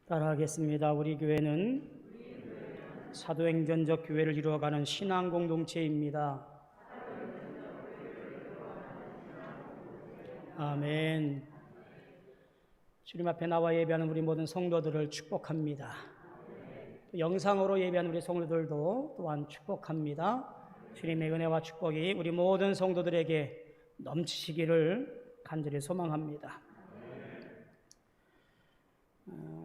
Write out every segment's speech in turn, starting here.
따라하겠습니다. 우리 교회는 사도행전적 교회를 이루어가는 신앙 공동체입니다. 아멘. 주님 앞에 나와 예배하는 우리 모든 성도들을 축복합니다. 영상으로 예배하는 우리 성도들도 또한 축복합니다. 주님의 은혜와 축복이 우리 모든 성도들에게 넘치시기를 간절히 소망합니다.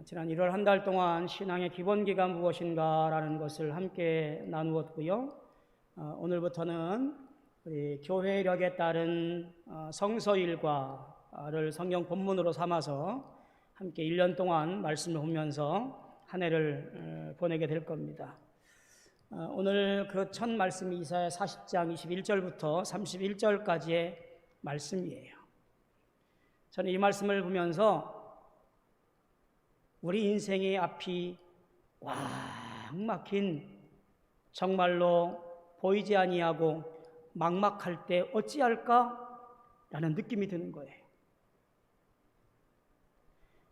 지난 1월 한 달 동안 신앙의 기본기가 무엇인가라는 것을 함께 나누었고요. 오늘부터는 우리 교회력에 따른 성서일과를 성경 본문으로 삼아서 함께 1년 동안 말씀을 보면서 한 해를 보내게 될 겁니다. 오늘 그 첫 말씀이 이사야 40장 21절부터 31절까지의 말씀이에요. 저는 이 말씀을 보면서 우리 인생의 앞이 꽉 막힌, 정말로 보이지 아니하고 막막할 때 어찌할까? 라는 느낌이 드는 거예요.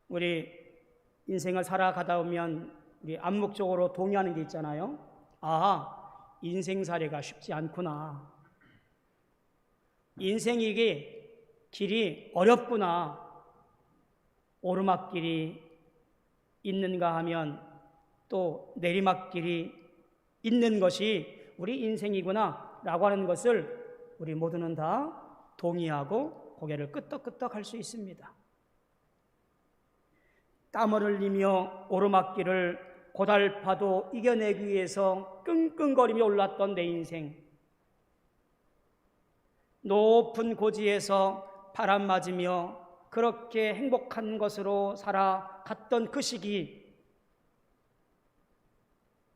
우리 인생을 살아가다 보면 우리 암묵적으로 동의하는 게 있잖아요. 인생살이가 쉽지 않구나. 인생이게 길이 어렵구나. 오르막길이 있는가 하면 또 내리막길이 있는 것이 우리 인생이구나 라고 하는 것을 우리 모두는 다 동의하고 고개를 끄덕끄덕 할 수 있습니다. 땀을 흘리며 오르막길을 고달파도 이겨내기 위해서 끙끙거리며 올랐던 내 인생, 높은 고지에서 바람 맞으며 그렇게 행복한 것으로 살아갔던 그 시기,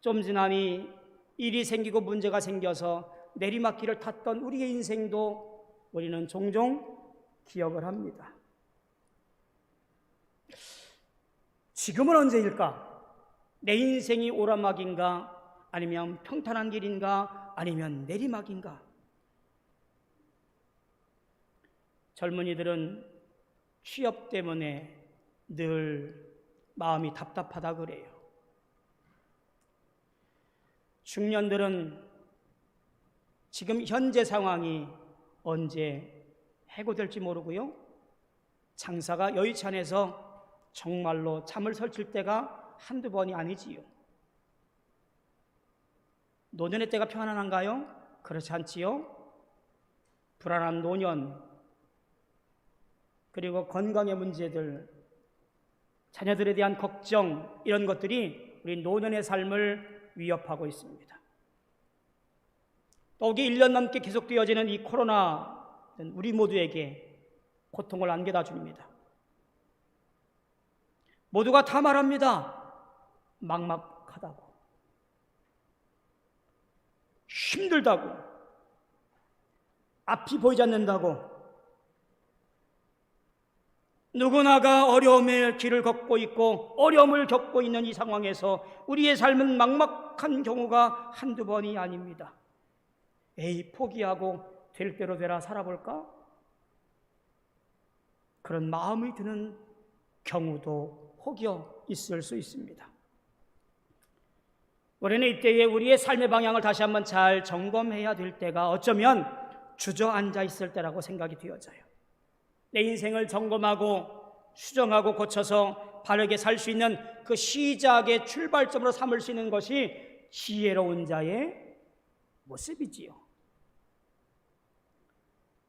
좀 지나니 일이 생기고 문제가 생겨서 내리막길을 탔던 우리의 인생도 우리는 종종 기억을 합니다. 지금은 언제일까? 내 인생이 오르막인가? 아니면 평탄한 길인가? 아니면 내리막인가? 젊은이들은 취업 때문에 늘 마음이 답답하다 그래요. 중년들은 지금 현재 상황이 언제 해고될지 모르고요. 장사가 여의치 않아서 정말로 잠을 설칠 때가 한두 번이 아니지요. 노년의 때가 편안한가요? 그렇지 않지요. 불안한 노년, 그리고 건강의 문제들, 자녀들에 대한 걱정, 이런 것들이 우리 노년의 삶을 위협하고 있습니다. 또 이게 1년 넘게 계속되어지는 이 코로나는 우리 모두에게 고통을 안겨다 줍니다. 모두가 다 말합니다. 막막하다고, 힘들다고, 앞이 보이지 않는다고. 누구나가 어려움의 길을 걷고 있고 어려움을 겪고 있는 이 상황에서 우리의 삶은 막막한 경우가 한두 번이 아닙니다. 포기하고 될 대로 되라 살아볼까? 그런 마음이 드는 경우도 혹여 있을 수 있습니다. 우리는 이때에 우리의 삶의 방향을 다시 한번 잘 점검해야 될 때가 어쩌면 주저앉아 있을 때라고 생각이 되어져요. 내 인생을 점검하고 수정하고 고쳐서 바르게 살 수 있는 그 시작의 출발점으로 삼을 수 있는 것이 지혜로운 자의 모습이지요.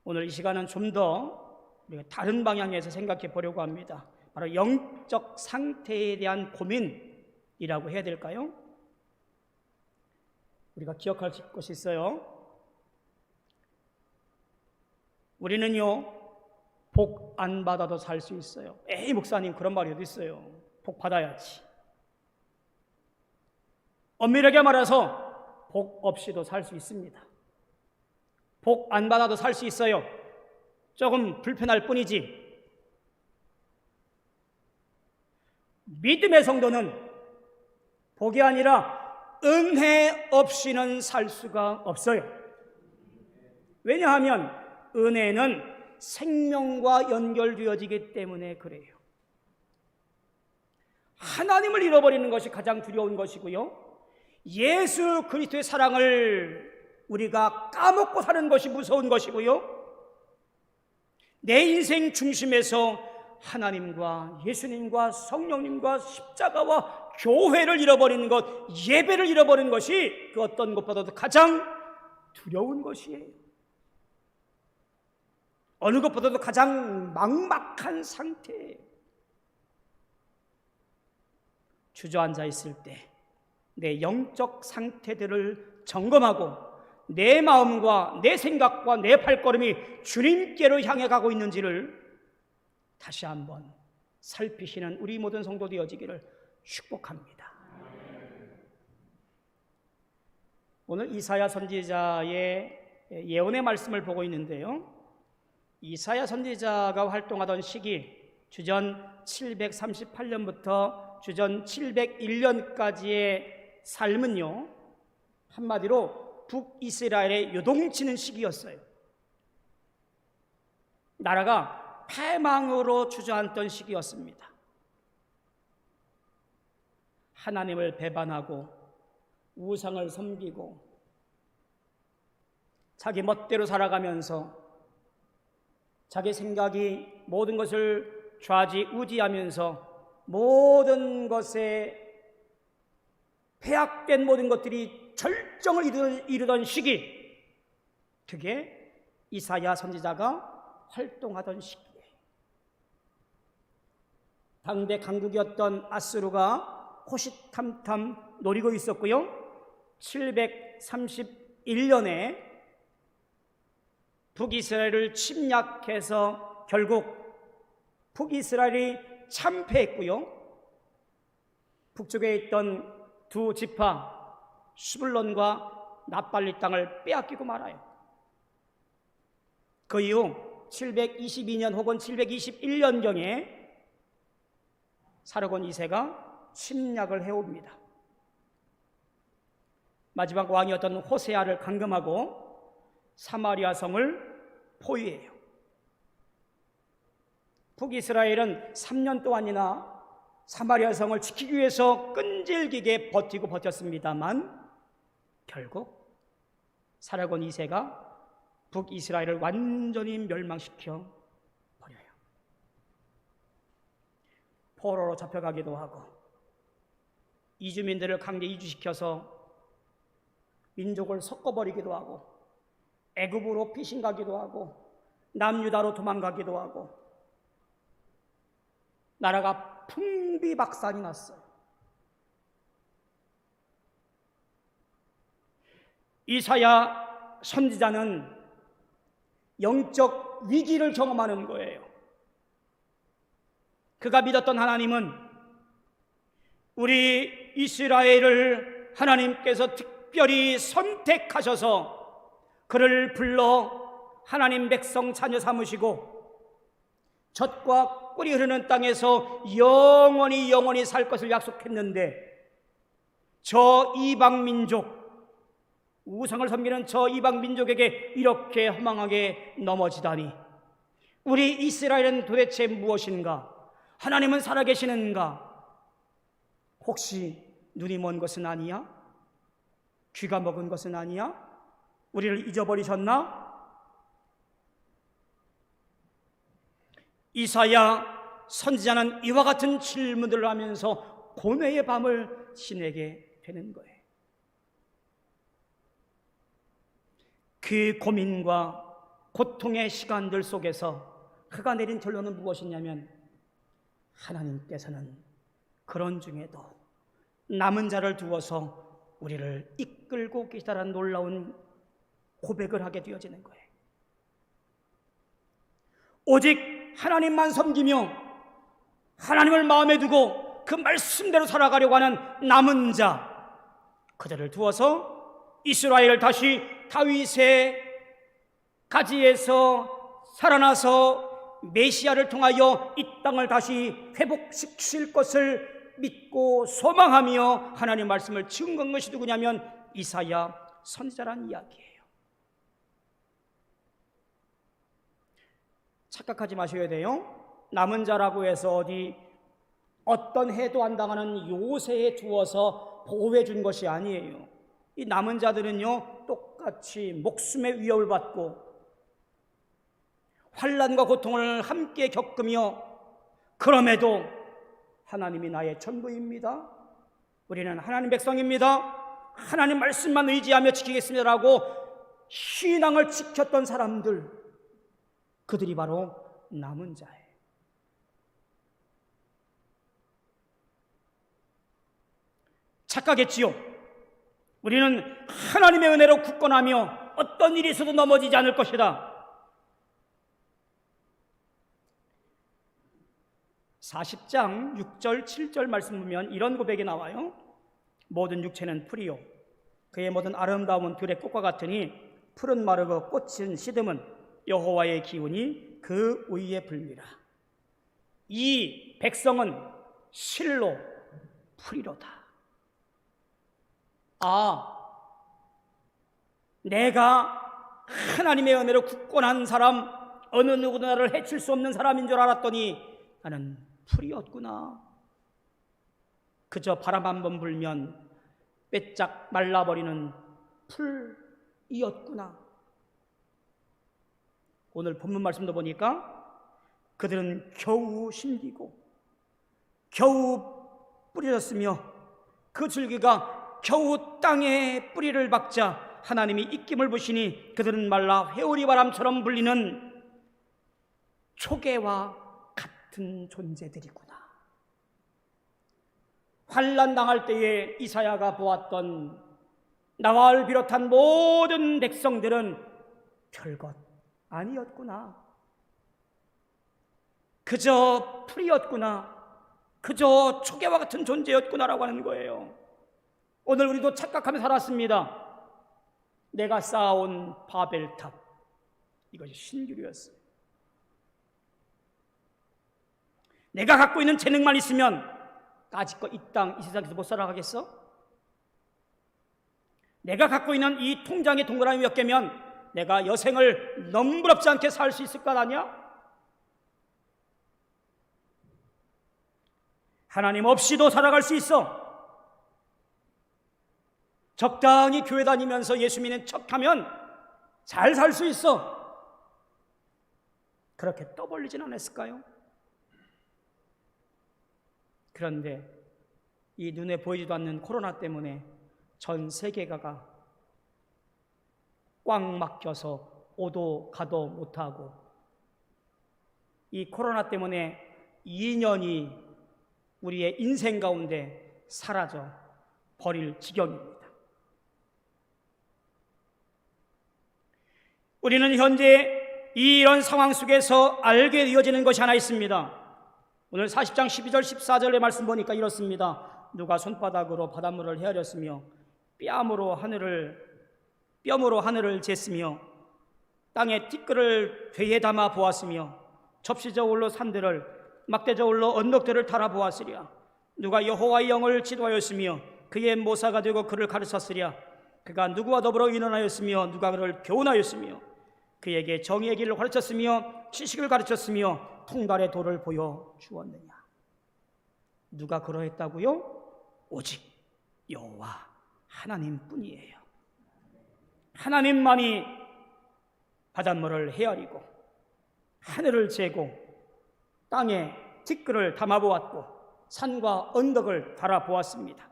오늘 이 시간은 좀 더 우리가 다른 방향에서 생각해 보려고 합니다. 바로 영적 상태에 대한 고민이라고 해야 될까요? 우리가 기억할 것이 있어요. 우리는요, 복 안 받아도 살 수 있어요. 목사님, 그런 말이 어디 있어요? 복 받아야지. 엄밀하게 말해서 복 없이도 살 수 있습니다. 복 안 받아도 살 수 있어요. 조금 불편할 뿐이지. 믿음의 성도는 복이 아니라 은혜 없이는 살 수가 없어요. 왜냐하면 은혜는 생명과 연결되어지기 때문에 그래요. 하나님을 잃어버리는 것이 가장 두려운 것이고요, 예수 그리스도의 사랑을 우리가 까먹고 사는 것이 무서운 것이고요, 내 인생 중심에서 하나님과 예수님과 성령님과 십자가와 교회를 잃어버리는 것, 예배를 잃어버리는 것이 그 어떤 것보다도 가장 두려운 것이에요. 어느 것보다도 가장 막막한 상태예요. 주저앉아 있을 때 내 영적 상태들을 점검하고 내 마음과 내 생각과 내 발걸음이 주님께로 향해 가고 있는지를 다시 한번 살피시는 우리 모든 성도 되어지기를 축복합니다. 오늘 이사야 선지자의 예언의 말씀을 보고 있는데요, 이사야 선지자가 활동하던 시기 주전 738년부터 주전 701년까지의 삶은요, 한마디로 북이스라엘의 요동치는 시기였어요. 나라가 패망으로 주저앉던 시기였습니다. 하나님을 배반하고 우상을 섬기고 자기 멋대로 살아가면서 자기 생각이 모든 것을 좌지우지하면서 모든 것에 폐악된 모든 것들이 절정을 이루던 시기, 그게 이사야 선지자가 활동하던 시기예요. 당대 강국이었던 아수르가 호시탐탐 노리고 있었고요, 731년에 북이스라엘을 침략해서 결국 북이스라엘이 참패했고요, 북쪽에 있던 두 지파 스불론과 납달리 땅을 빼앗기고 말아요. 그 이후 722년 혹은 721년경에 사르곤 2세가 침략을 해옵니다. 마지막 왕이었던 호세아를 감금하고 사마리아 성을 포위해요. 북이스라엘은 3년 동안이나 사마리아 성을 지키기 위해서 끈질기게 버텼습니다만 결국 사르곤 2세가 북이스라엘을 완전히 멸망시켜 버려요. 포로로 잡혀가기도 하고 이주민들을 강제 이주시켜서 민족을 섞어버리기도 하고 애굽으로 피신가기도 하고 남유다로 도망가기도 하고 나라가 풍비박산이 났어요. 이사야 선지자는 영적 위기를 경험하는 거예요. 그가 믿었던 하나님은 우리 이스라엘을 하나님께서 특별히 선택하셔서 그를 불러 하나님 백성 자녀 삼으시고 젖과 꿀이 흐르는 땅에서 영원히 살 것을 약속했는데 저 이방 민족, 우상을 섬기는 저 이방 민족에게 이렇게 허망하게 넘어지다니, 우리 이스라엘은 도대체 무엇인가? 하나님은 살아계시는가? 혹시 눈이 먼 것은 아니야? 귀가 먹은 것은 아니야? 우리를 잊어버리셨나? 이사야 선지자는 이와 같은 질문들을 하면서 고뇌의 밤을 지내게 되는 거예요. 그 고민과 고통의 시간들 속에서 그가 내린 결론은 무엇이냐면 하나님께서는 그런 중에도 남은 자를 두어서 우리를 이끌고 계시다라는 놀라운 고백을 하게 되어지는 거예요. 오직 하나님만 섬기며 하나님을 마음에 두고 그 말씀대로 살아가려고 하는 남은 자, 그들을 두어서 이스라엘을 다시 다윗의 가지에서 살아나서 메시아를 통하여 이 땅을 다시 회복시킬 것을 믿고 소망하며 하나님의 말씀을 증거한 것이 누구냐면 이사야 선지자라는 이야기예요. 착각하지 마셔야 돼요. 남은 자라고 해서 어떤 해도 안 당하는 요새에 두어서 보호해 준 것이 아니에요. 이 남은 자들은요, 똑같이 목숨의 위협을 받고 환난과 고통을 함께 겪으며, 그럼에도 하나님이 나의 전부입니다, 우리는 하나님 백성입니다, 하나님 말씀만 의지하며 지키겠습니다라고 신앙을 지켰던 사람들, 그들이 바로 남은 자예요. 착각했지요. 우리는 하나님의 은혜로 굳건하며 어떤 일이 있어도 넘어지지 않을 것이다. 40장 6절 7절 말씀 보면 이런 고백이 나와요. 모든 육체는 풀이요 그의 모든 아름다움은 들의 꽃과 같으니 풀은 마르고 꽃은 시듬은 여호와의 기운이 그 위에 불미라. 이 백성은 실로 풀이로다. 내가 하나님의 은혜로 굳건한 사람, 어느 누구도 나를 해칠 수 없는 사람인 줄 알았더니 나는 풀이었구나. 그저 바람 한 번 불면 빼짝 말라버리는 풀이었구나. 오늘 본문 말씀도 보니까 그들은 겨우 심기고 겨우 뿌려졌으며 그 줄기가 겨우 땅에 뿌리를 박자 하나님이 입김을 부시니 그들은 말라 회오리 바람처럼 불리는 초계와 같은 존재들이구나. 환난 당할 때에 이사야가 보았던 나와를 비롯한 모든 백성들은 별것 아니었구나. 그저 풀이었구나. 그저 초계와 같은 존재였구나라고 하는 거예요. 오늘 우리도 착각하며 살았습니다. 내가 쌓아온 바벨탑, 이것이 신기루였어요. 내가 갖고 있는 재능만 있으면 까짓거 이 세상에서 못 살아가겠어? 내가 갖고 있는 이 통장의 동그라미 몇 개면 내가 여생을 넘부럽지 않게 살 수 있을 것 아니야? 하나님 없이도 살아갈 수 있어. 적당히 교회 다니면서 예수 믿는 척하면 잘 살 수 있어. 그렇게 떠벌리진 않았을까요? 그런데 이 눈에 보이지도 않는 코로나 때문에 전 세계가 꽉 막혀서 오도 가도 못하고, 이 코로나 때문에 2년이 우리의 인생 가운데 사라져 버릴 지경입니다. 우리는 현재 이런 상황 속에서 알게 되어지는 것이 하나 있습니다. 오늘 40장 12절 14절의 말씀 보니까 이렇습니다. 누가 손바닥으로 바닷물을 헤아렸으며 뺨으로 하늘을 쟀으며 땅에 티끌을 되에 담아 보았으며 접시 저울로 산들을 막대 저울로 언덕들을 달아 보았으랴. 누가 여호와의 영을 지도하였으며 그의 모사가 되고 그를 가르쳤으랴. 그가 누구와 더불어 의논하였으며 누가 그를 교훈하였으며 그에게 정의의 길을 가르쳤으며 지식을 가르쳤으며 통달의 도를 보여 주었느냐. 누가 그러했다고요? 오직 여호와 하나님뿐이에요. 하나님만이 바닷물을 헤아리고 하늘을 재고 땅에 티끌을 담아보았고 산과 언덕을 달아보았습니다.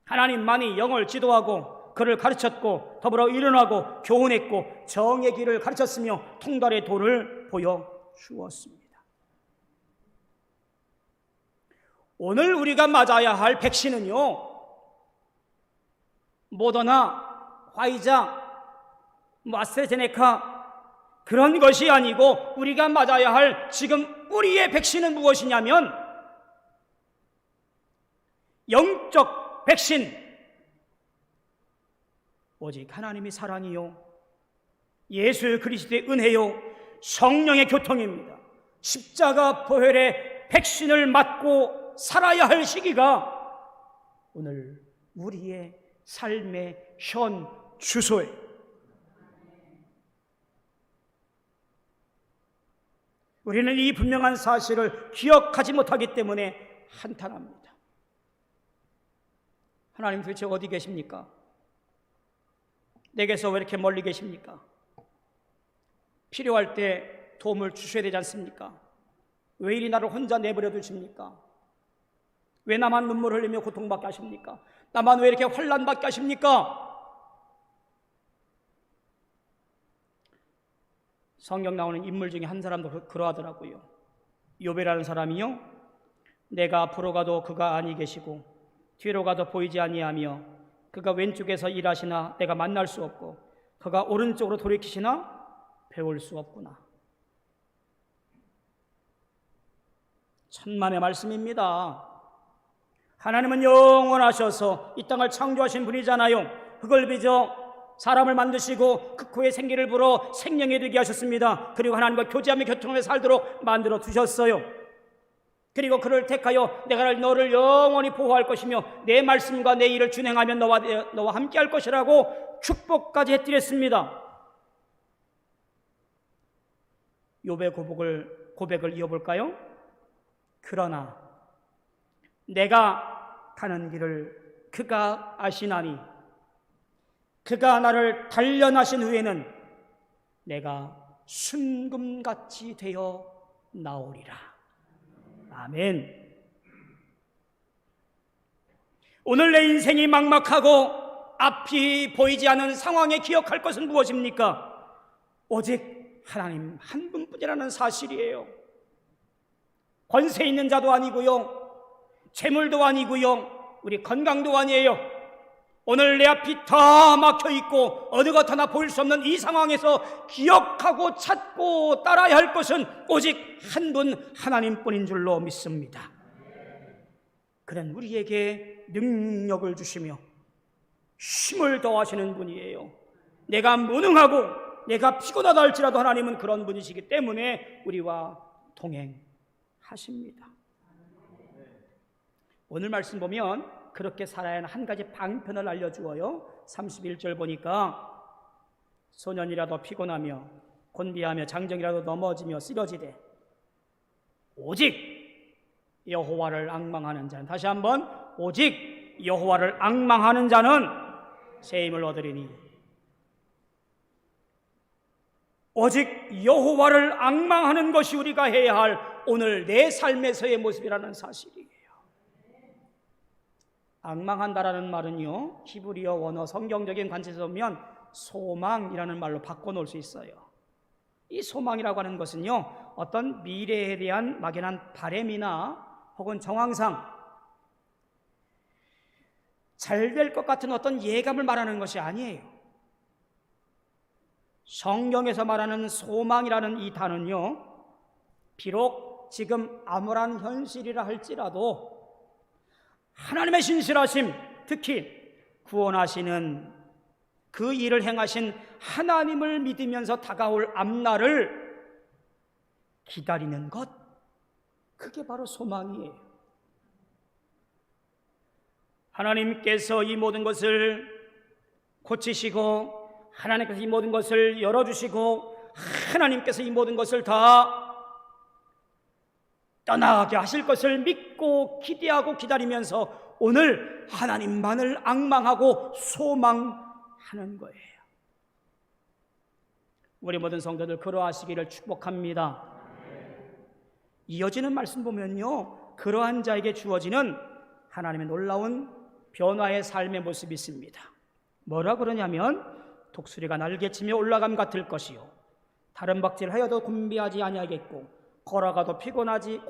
하나님만이 영을 지도하고 그를 가르쳤고 더불어 일어나고 교훈했고 정의 길을 가르쳤으며 통달의 도를 보여 주었습니다. 오늘 우리가 맞아야 할 백신은요, 모더나, 화이자, 아스트라제네카 그런 것이 아니고 우리가 맞아야 할 지금 우리의 백신은 무엇이냐면 영적 백신, 오직 하나님의 사랑이요 예수 그리스도의 은혜요 성령의 교통입니다. 십자가 보혈의 백신을 맞고 살아야 할 시기가 오늘 우리의 삶의 현 주소예요. 우리는 이 분명한 사실을 기억하지 못하기 때문에 한탄합니다. 하나님 도대체 어디 계십니까? 내게서 왜 이렇게 멀리 계십니까? 필요할 때 도움을 주셔야 되지 않습니까? 왜 이리 나를 혼자 내버려 두십니까? 왜 나만 눈물 흘리며 고통받게 하십니까? 나만 왜 이렇게 환난받게 하십니까? 성경 나오는 인물 중에 한 사람도 그러하더라고요. 욥이라는 사람이요, 내가 앞으로 가도 그가 아니 계시고 뒤로 가도 보이지 아니하며 그가 왼쪽에서 일하시나 내가 만날 수 없고 그가 오른쪽으로 돌이키시나 배울 수 없구나. 천만의 말씀입니다. 하나님은 영원하셔서 이 땅을 창조하신 분이잖아요. 그걸 빚어 사람을 만드시고 그 코에 생기를 불어 생명이 되게 하셨습니다. 그리고 하나님과 교제하며 교통하며 살도록 만들어 두셨어요. 그리고 그를 택하여 내가 너를 영원히 보호할 것이며 내 말씀과 내 일을 준행하며 너와 함께 할 것이라고 축복까지 해드렸습니다. 욥의 고백을 이어볼까요? 그러나 내가 가는 길을 그가 아시나니 그가 나를 단련하신 후에는 내가 순금같이 되어 나오리라. 아멘. 오늘 내 인생이 막막하고 앞이 보이지 않는 상황에 기억할 것은 무엇입니까? 오직 하나님 한 분뿐이라는 사실이에요. 권세 있는 자도 아니고요, 재물도 아니고요, 우리 건강도 아니에요. 오늘 내 앞이 다 막혀있고 어느 것 하나 보일 수 없는 이 상황에서 기억하고 찾고 따라야 할 것은 오직 한 분 하나님뿐인 줄로 믿습니다. 그는 우리에게 능력을 주시며 힘을 더하시는 분이에요. 내가 무능하고 내가 피곤하다 할지라도 하나님은 그런 분이시기 때문에 우리와 동행하십니다. 오늘 말씀 보면 그렇게 살아야 하는 한 가지 방편을 알려주어요. 31절 보니까 소년이라도 피곤하며 곤비하며 장정이라도 넘어지며 쓰러지되 오직 여호와를 앙망하는 자는, 다시 한번, 오직 여호와를 앙망하는 자는 새 힘을 얻으리니. 오직 여호와를 앙망하는 것이 우리가 해야 할 오늘 내 삶에서의 모습이라는 사실이에요. 앙망한다라는 말은요, 히브리어 원어 성경적인 관점에서 보면 소망이라는 말로 바꿔놓을 수 있어요. 이 소망이라고 하는 것은요, 어떤 미래에 대한 막연한 바람이나 혹은 정황상 잘 될 것 같은 어떤 예감을 말하는 것이 아니에요. 성경에서 말하는 소망이라는 이 단어는요, 비록 지금 암울한 현실이라 할지라도 하나님의 신실하심, 특히 구원하시는 그 일을 행하신 하나님을 믿으면서 다가올 앞날을 기다리는 것, 그게 바로 소망이에요. 하나님께서 이 모든 것을 고치시고 하나님께서 이 모든 것을 열어주시고 하나님께서 이 모든 것을 다 떠나게 하실 것을 믿고 기대하고 기다리면서 오늘 하나님만을 앙망하고 소망하는 거예요. 우리 모든 성도들 그러하시기를 축복합니다. 이어지는 말씀 보면요, 그러한 자에게 주어지는 하나님의 놀라운 변화의 삶의 모습이 있습니다. 뭐라 그러냐면 독수리가 날개치며 올라감 같을 것이요 다른 박질하여도 곤비하지 아니하겠고 걸어가도 피곤하지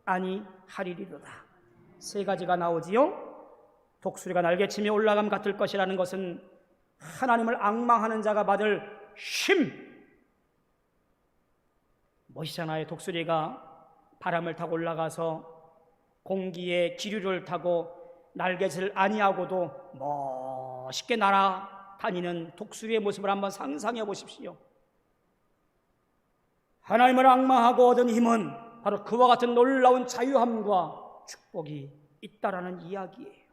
아니하리로다. 세 가지가 나오지요. 독수리가 날개치며 올라감 같을 것이라는 것은 하나님을 앙망하는 자가 받을 힘, 멋이잖아요. 독수리가 바람을 타고 올라가서 공기의 기류를 타고 날개질 아니하고도 멋있게 날아다니는 독수리의 모습을 한번 상상해 보십시오. 하나님을 앙망하고 얻은 힘은 바로 그와 같은 놀라운 자유함과 축복이 있다라는 이야기예요.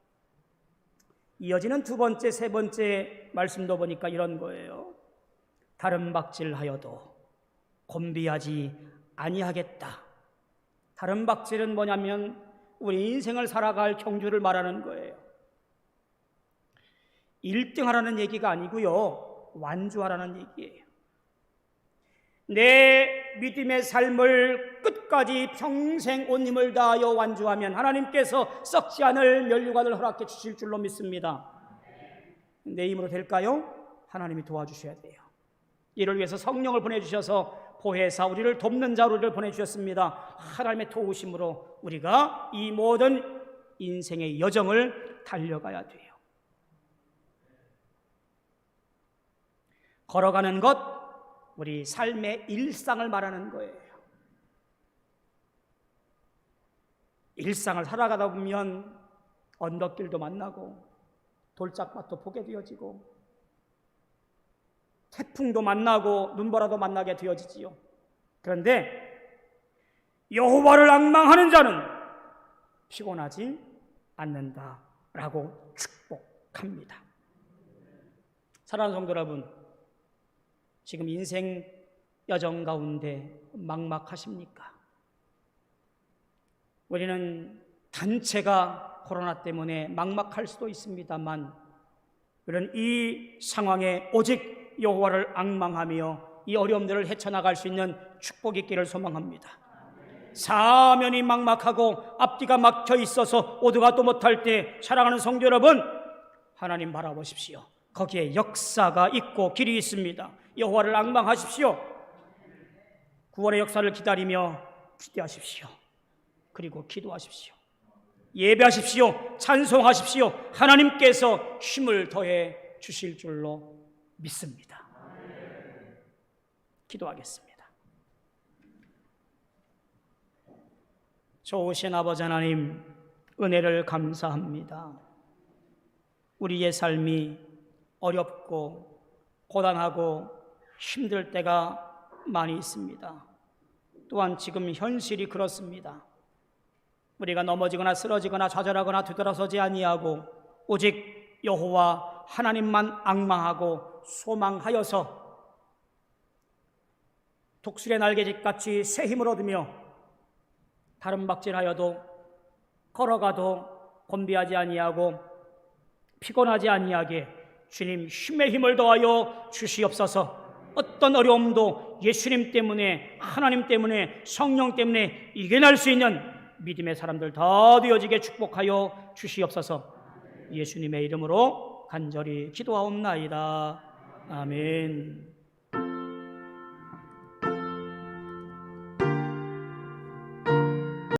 이어지는 두 번째, 세 번째 말씀도 보니까 이런 거예요. 다른 박질하여도 곤비하지 아니하겠다. 다른 박질은 뭐냐면 우리 인생을 살아갈 경주를 말하는 거예요. 1등하라는 얘기가 아니고요, 완주하라는 얘기예요. 내 믿음의 삶을 끝까지 평생 온 힘을 다하여 완주하면 하나님께서 썩지 않을 면류관을 허락해 주실 줄로 믿습니다. 내 힘으로 될까요? 하나님이 도와주셔야 돼요. 이를 위해서 성령을 보내주셔서 보혜사 우리를 돕는 자를 보내주셨습니다. 하나님의 도우심으로 우리가 이 모든 인생의 여정을 달려가야 돼요. 걸어가는 것, 우리 삶의 일상을 말하는 거예요. 일상을 살아가다 보면 언덕길도 만나고 돌짝밭도 보게 되어지고 태풍도 만나고 눈보라도 만나게 되어지지요. 그런데 여호와를 앙망하는 자는 피곤하지 않는다라고 축복합니다. 사랑하는 성도 여러분, 지금 인생 여정 가운데 막막하십니까? 우리는 단체가 코로나 때문에 막막할 수도 있습니다만, 우리는 이 상황에 오직 여호와를 앙망하며 이 어려움들을 헤쳐나갈 수 있는 축복이 있기를 소망합니다. 사면이 막막하고 앞뒤가 막혀 있어서 오도가도 못할 때, 사랑하는 성도 여러분, 하나님 바라보십시오. 거기에 역사가 있고 길이 있습니다. 여호와를 앙망하십시오. 구원의 역사를 기다리며 기대하십시오. 그리고 기도하십시오. 예배하십시오. 찬송하십시오. 하나님께서 힘을 더해 주실 줄로 믿습니다. 기도하겠습니다. 좋으신 아버지 하나님, 은혜를 감사합니다. 우리의 삶이 어렵고 고단하고 힘들 때가 많이 있습니다. 또한 지금 현실이 그렇습니다. 우리가 넘어지거나 쓰러지거나 좌절하거나 뒤돌아서지 아니하고 오직 여호와 하나님만 앙망하고 소망하여서 독수리의 날개짓같이 새 힘을 얻으며 다른 박질하여도 걸어가도 곤비하지 아니하고 피곤하지 아니하게 주님 힘의 힘을 더하여 주시옵소서. 어떤 어려움도 예수님 때문에, 하나님 때문에, 성령 때문에 이겨낼 수 있는 믿음의 사람들 다 되어지게 축복하여 주시옵소서. 예수님의 이름으로 간절히 기도하옵나이다. 아멘.